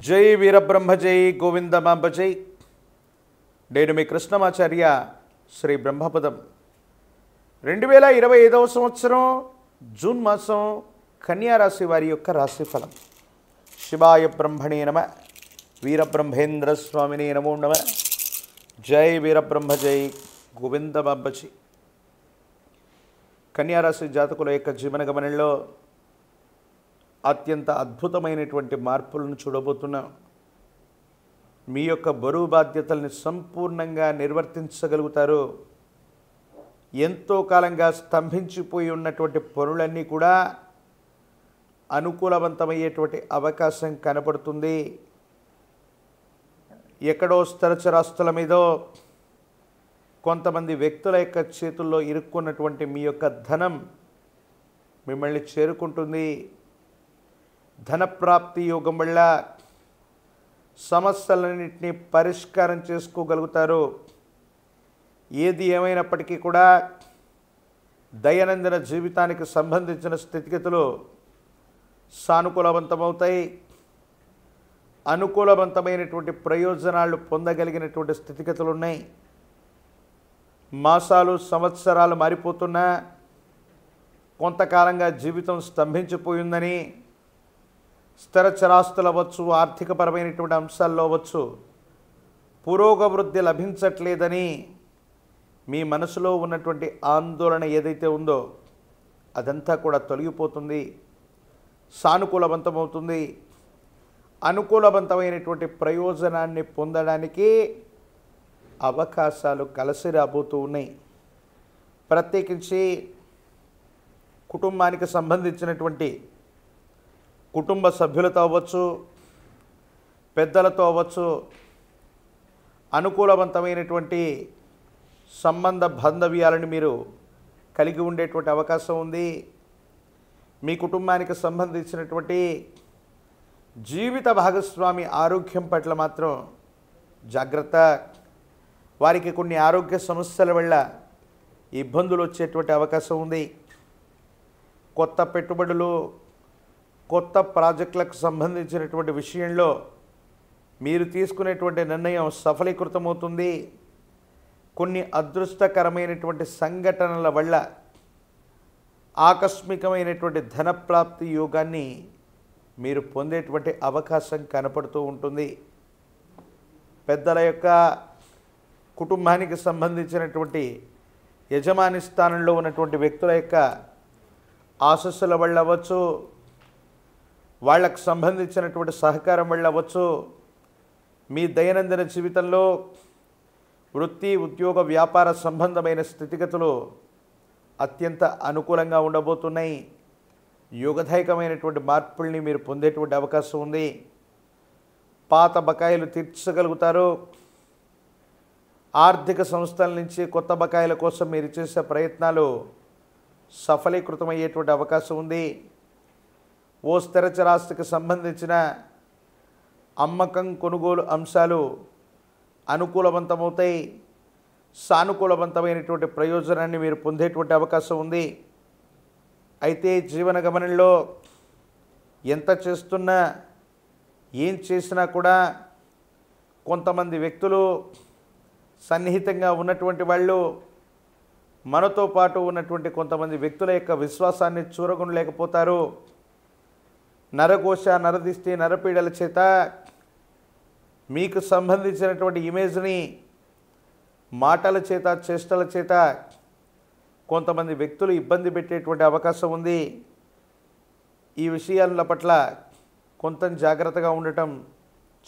జై వీరబ్రహ్మ జై గోవిందమాంబ జై. నేను మీ కృష్ణమాచార్య శ్రీ బ్రహ్మపదం. 2025వ సంవత్సరం జూన్ మాసం కన్యారాశి వారి యొక్క రాశిఫలం. శివాయ బ్రహ్మణే నమ, వీరబ్రహ్మేంద్ర స్వామినే నమో నమ. జై వీరబ్రహ్మ జై గోవిందమాంబ జై. కన్యారాశి జాతకుల యొక్క జీవన గమనంలో అత్యంత అద్భుతమైనటువంటి మార్పులను చూడబోతున్నాం. మీ యొక్క బరువు బాధ్యతల్ని సంపూర్ణంగా నిర్వర్తించగలుగుతారు. ఎంతో కాలంగా స్తంభించిపోయి ఉన్నటువంటి పనులన్నీ కూడా అనుకూలవంతమయ్యేటువంటి అవకాశం కనపడుతుంది. ఎక్కడో స్థిరచరాస్తుల మీదో కొంతమంది వ్యక్తుల యొక్క చేతుల్లో ఇరుక్కున్నటువంటి మీ యొక్క ధనం మిమ్మల్ని చేరుకుంటుంది. ధనప్రాప్తి యోగం వల్ల సమస్యలన్నింటినీ పరిష్కారం చేసుకోగలుగుతారు. ఏది ఏమైనప్పటికీ కూడా దైనందిన జీవితానికి సంబంధించిన స్థితిగతులు సానుకూలవంతమవుతాయి. అనుకూలవంతమైనటువంటి ప్రయోజనాలు పొందగలిగినటువంటి స్థితిగతులు ఉన్నాయి. మాసాలు సంవత్సరాలు మారిపోతున్నా కొంతకాలంగా జీవితం స్తంభించిపోయిందని, స్థిరచరాస్తులు అవ్వచ్చు, ఆర్థికపరమైనటువంటి అంశాల్లో అవ్వచ్చు, పురోగవృద్ధి లభించట్లేదని మీ మనసులో ఉన్నటువంటి ఆందోళన ఏదైతే ఉందో అదంతా కూడా తొలగిపోతుంది. సానుకూలవంతమవుతుంది. అనుకూలవంతమైనటువంటి ప్రయోజనాన్ని పొందడానికి అవకాశాలు కలిసి రాబోతూ ఉన్నాయి. ప్రత్యేకించి కుటుంబానికి సంబంధించినటువంటి కుటుంబ సభ్యులతో అవ్వచ్చు, పెద్దలతో అవ్వచ్చు, అనుకూలవంతమైనటువంటి సంబంధ బాంధవ్యాలను మీరు కలిగి ఉండేటువంటి అవకాశం ఉంది. మీ కుటుంబానికి సంబంధించినటువంటి జీవిత భాగస్వామి ఆరోగ్యం పట్ల మాత్రం జాగ్రత్త. వారికి కొన్ని ఆరోగ్య సమస్యల వల్ల ఇబ్బందులు వచ్చేటువంటి అవకాశం ఉంది. కొత్త పెట్టుబడులు, కొత్త ప్రాజెక్టులకు సంబంధించినటువంటి విషయంలో మీరు తీసుకునేటువంటి నిర్ణయం సఫలీకృతమవుతుంది. కొన్ని అదృష్టకరమైనటువంటి సంఘటనల వల్ల ఆకస్మికమైనటువంటి ధనప్రాప్తి యోగాన్ని మీరు పొందేటువంటి అవకాశం కనపడుతూ ఉంటుంది. పెద్దల యొక్క కుటుంబానికి సంబంధించినటువంటి యజమాని స్థానంలో ఉన్నటువంటి వ్యక్తుల యొక్క ఆశస్సుల వల్ల అవ్వచ్చు, వాళ్ళకు సంబంధించినటువంటి సహకారం వల్ల అవ్వచ్చు, మీ దైనందిన జీవితంలో వృత్తి, ఉద్యోగ, వ్యాపార సంబంధమైన స్థితిగతులు అత్యంత అనుకూలంగా ఉండబోతున్నాయి. యోగదాయకమైనటువంటి మార్పుల్ని మీరు పొందేటువంటి అవకాశం ఉంది. పాత బకాయిలు తీర్చగలుగుతారు. ఆర్థిక సంస్థల నుంచి కొత్త బకాయిల కోసం మీరు చేసే ప్రయత్నాలు సఫలీకృతమయ్యేటువంటి అవకాశం ఉంది. ఓ స్థిరచరాస్తికి సంబంధించిన అమ్మకం, కొనుగోలు అంశాలు అనుకూలవంతమవుతాయి. సానుకూలవంతమైనటువంటి ప్రయోజనాన్ని మీరు పొందేటువంటి అవకాశం ఉంది. అయితే జీవన గమనంలో ఎంత చేస్తున్నా, ఏం చేసినా కూడా కొంతమంది వ్యక్తులు, సన్నిహితంగా ఉన్నటువంటి వాళ్ళు, మనతో పాటు ఉన్నటువంటి కొంతమంది వ్యక్తుల యొక్క విశ్వాసాన్ని చూరగొనలేకపోతారు. నరఘోష, నరదిష్టి, నరపీడల చేత మీకు సంబంధించినటువంటి ఇమేజ్ని మాటల చేత, చేష్టల చేత కొంతమంది వ్యక్తులు ఇబ్బంది పెట్టేటువంటి అవకాశం ఉంది. ఈ విషయాల పట్ల కొంత జాగ్రత్తగా ఉండటం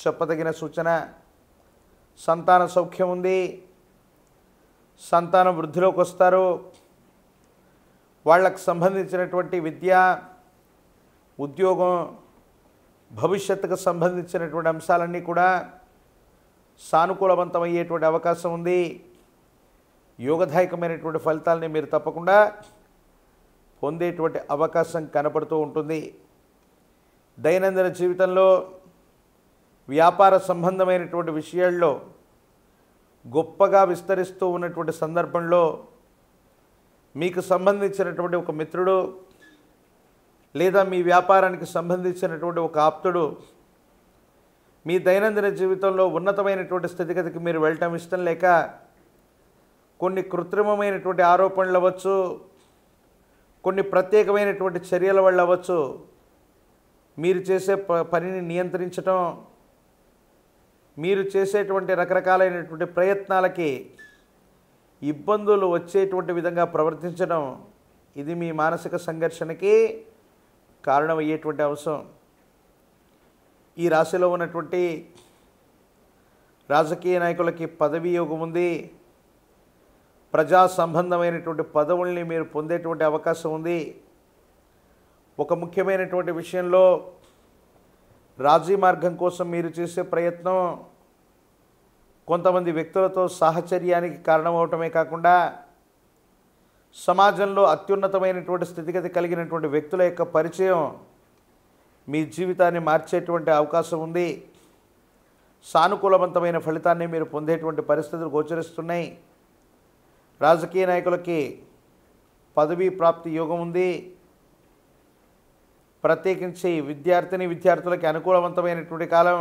చెప్పదగిన సూచన. సంతాన సౌఖ్యం ఉంది. సంతానం వృద్ధిలోకి వస్తారు. వాళ్ళకు సంబంధించినటువంటి విద్య, ఉద్యోగం, భవిష్యత్తుకు సంబంధించినటువంటి అంశాలన్నీ కూడా సానుకూలవంతమయ్యేటువంటి అవకాశం ఉంది. యోగదాయకమైనటువంటి ఫలితాలని మీరు తప్పకుండా పొందేటువంటి అవకాశం కనపడుతూ ఉంటుంది. దైనందిన జీవితంలో వ్యాపార సంబంధమైనటువంటి విషయాల్లో గొప్పగా విస్తరిస్తూ ఉన్నటువంటి సందర్భంలో మీకు సంబంధించినటువంటి ఒక మిత్రుడు లేదా మీ వ్యాపారానికి సంబంధించినటువంటి ఒక ఆప్తుడు మీ దైనందిన జీవితంలో ఉన్నతమైనటువంటి స్థితిగతికి మీరు వెళ్ళటం ఇష్టం లేక కొన్ని కృత్రిమమైనటువంటి ఆరోపణలు అవ్వచ్చు, కొన్ని ప్రత్యేకమైనటువంటి చర్యల వల్ల అవ్వచ్చు, మీరు చేసే పనిని నియంత్రించటం, మీరు చేసేటువంటి రకరకాలైనటువంటి ప్రయత్నాలకి ఇబ్బందులు వచ్చేటువంటి విధంగా ప్రవర్తించడం, ఇది మీ మానసిక సంఘర్షణకి కారణమయ్యేటువంటి అంశం. ఈ రాశిలో ఉన్నటువంటి రాజకీయ నాయకులకి పదవీ యోగం ఉంది. ప్రజా సంబంధమైనటువంటి పదవుల్ని మీరు పొందేటువంటి అవకాశం ఉంది. ఒక ముఖ్యమైనటువంటి విషయంలో రాజీ మార్గం కోసం మీరు చేసే ప్రయత్నం కొంతమంది వ్యక్తులతో సాహచర్యానికి కారణమవటమే కాకుండా సమాజంలో అత్యున్నతమైనటువంటి స్థితిగతి కలిగినటువంటి వ్యక్తుల యొక్క పరిచయం మీ జీవితాన్ని మార్చేటువంటి అవకాశం ఉంది. సానుకూలవంతమైన ఫలితాన్ని మీరు పొందేటువంటి పరిస్థితులు గోచరిస్తున్నాయి. రాజకీయ నాయకులకి పదవీ ప్రాప్తి యోగం ఉంది. ప్రత్యేకించి విద్యార్థులకి అనుకూలవంతమైనటువంటి కాలం.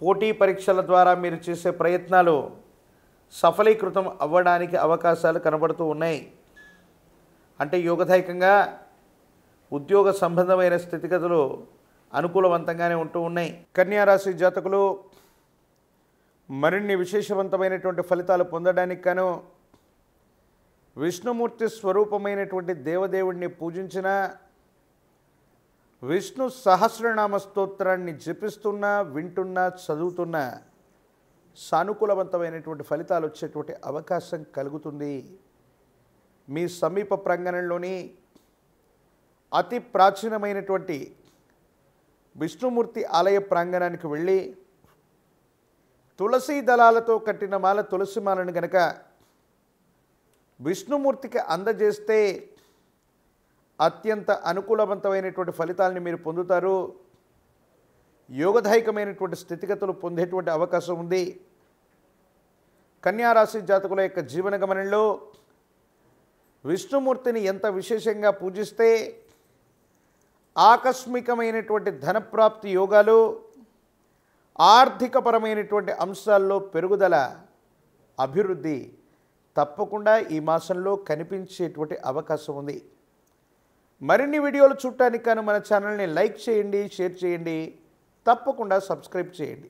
పోటీ పరీక్షల ద్వారా మీరు చేసే ప్రయత్నాలు సఫలీకృతం అవ్వడానికి అవకాశాలు కనబడుతూ ఉన్నాయి. అంటే యోగదాయకంగా ఉద్యోగ సంబంధమైన స్థితిగతులు అనుకూలవంతంగానే ఉంటూ ఉన్నాయి. కన్యా రాశి జాతకులు మరిన్ని విశేషవంతమైనటువంటి ఫలితాలు పొందడానికి గాను విష్ణుమూర్తి స్వరూపమైనటువంటి దేవదేవుడిని పూజించిన, విష్ణు సహస్రనామ స్తోత్రాన్ని జపిస్తున్నా, వింటున్నా, చదువుతున్నా సానుకూలవంతమైనటువంటి ఫలితాలు వచ్చేటువంటి అవకాశం కలుగుతుంది. మీ సమీప ప్రాంగణంలోని అతి ప్రాచీనమైనటువంటి విష్ణుమూర్తి ఆలయ ప్రాంగణానికి వెళ్ళి తులసి దళాలతో కట్టిన మాల, తులసి మాలను గనక విష్ణుమూర్తికి అందజేస్తే అత్యంత అనుకూలవంతమైనటువంటి ఫలితాలని మీరు పొందుతారు. యోగదాయకమైనటువంటి స్థితిగతులు పొందేటువంటి అవకాశం ఉంది. కన్యారాశి జాతకుల యొక్క జీవన గమనంలో విష్ణుమూర్తిని ఎంత విశేషంగా పూజిస్తే ఆకస్మికమైనటువంటి ధనప్రాప్తి యోగాలు, ఆర్థికపరమైనటువంటి అంశాల్లో పెరుగుదల, అభివృద్ధి తప్పకుండా ఈ మాసంలో కనిపించేటువంటి అవకాశం ఉంది. మరిన్ని వీడియోలు చూడటానికి గాను మన ఛానల్ని లైక్ చేయండి, షేర్ చేయండి, తప్పకుండా సబ్స్క్రైబ్ చేయండి.